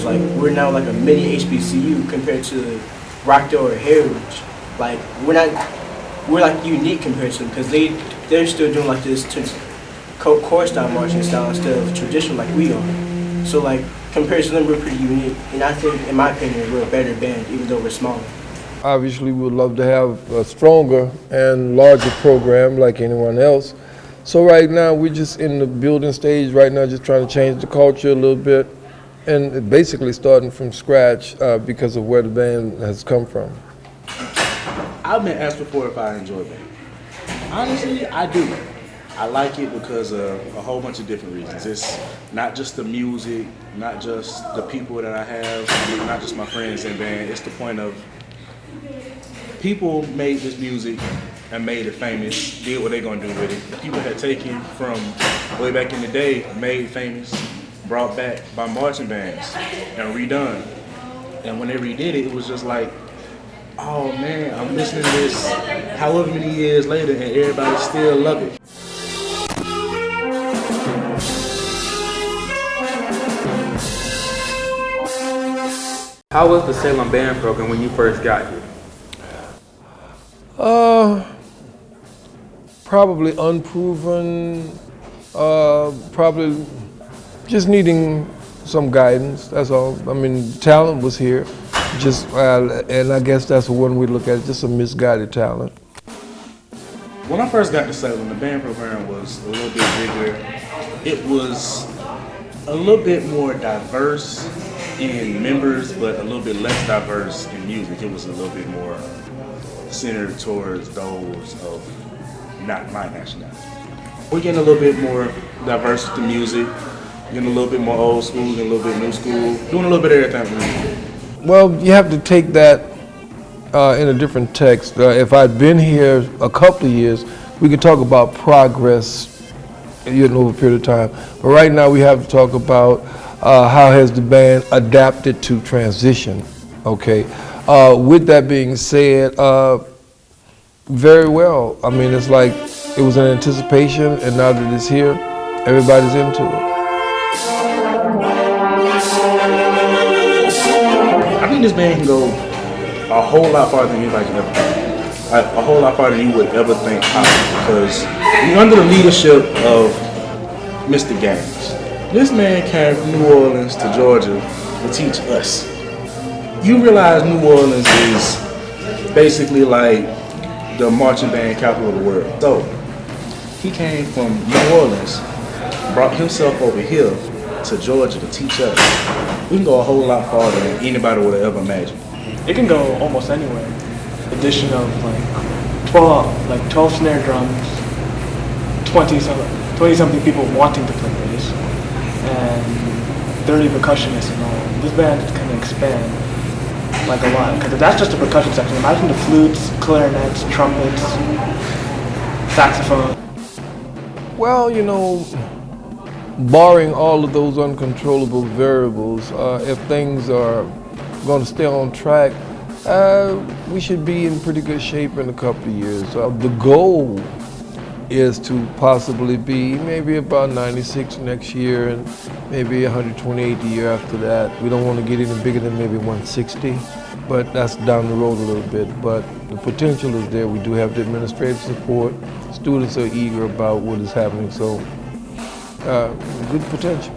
Heritage. Like, we're now like a mini HBCU compared to Rockdale or Heritage. Like, we're like unique compared to them because they're still doing like this chorus style marching style instead of traditional like we are. So like, compared to them, we're pretty unique. And I think, in my opinion, we're a better band even though we're smaller. Obviously, we would love to have a stronger and larger program like anyone else. So right now, we're just in the building stage right now, just trying to change the culture a little bit, and basically starting from scratch because of where the band has come from. I've been asked before if I enjoy band. Honestly, I do. I like it because of a whole bunch of different reasons. It's not just the music, not just the people that I have, not just my friends in band. It's the point of people made this music and made it famous, did what they're gonna do with it. People had taken from way back in the day, made famous, brought back by marching bands and redone. And when they redid it, it was just like, oh man, I'm listening to this however many years later and everybody still love it. How was the Salem band program when you first got here? Probably unproven, probably just needing some guidance, that's all. I mean, talent was here, just, and I guess that's the one we look at, just a misguided talent. When I first got to Salem, the band program was a little bit bigger. It was a little bit more diverse in members, but a little bit less diverse in music. It was a little bit more centered towards those of not my nationality. We're getting a little bit more diverse with the music, getting a little bit more old school, getting a little bit new school, doing a little bit of everything. Well, you have to take that in a different text. If I'd been here a couple of years, we could talk about progress over a period of time. But right now we have to talk about how has the band adapted to transition, okay? With that being said, very well. I mean, it's like it was an anticipation, and now that it's here, everybody's into it. I think this band can go a whole lot farther than anybody can ever think. Like, a whole lot farther than you would ever think possible, because we're under the leadership of Mr. Gaines. This man came from New Orleans to Georgia to teach us. You realize New Orleans is basically like the marching band capital of the world. So he came from New Orleans, brought himself over here to Georgia to teach us. We can go a whole lot farther than anybody would have ever imagined. It can go almost anywhere. Addition of like 12 snare drums, 20 something people wanting to play bass, and 30 percussionists and all. This band can expand like a lot, because that's just the percussion section. Imagine the flutes, clarinets, trumpets, saxophone. Well, barring all of those uncontrollable variables, if things are going to stay on track, we should be in pretty good shape in a couple of years. The goal is to possibly be maybe about 96 next year and maybe 128 the year after that. We don't want to get any bigger than maybe 160, but that's down the road a little bit. But the potential is there. We do have the administrative support. Students are eager about what is happening, so good potential.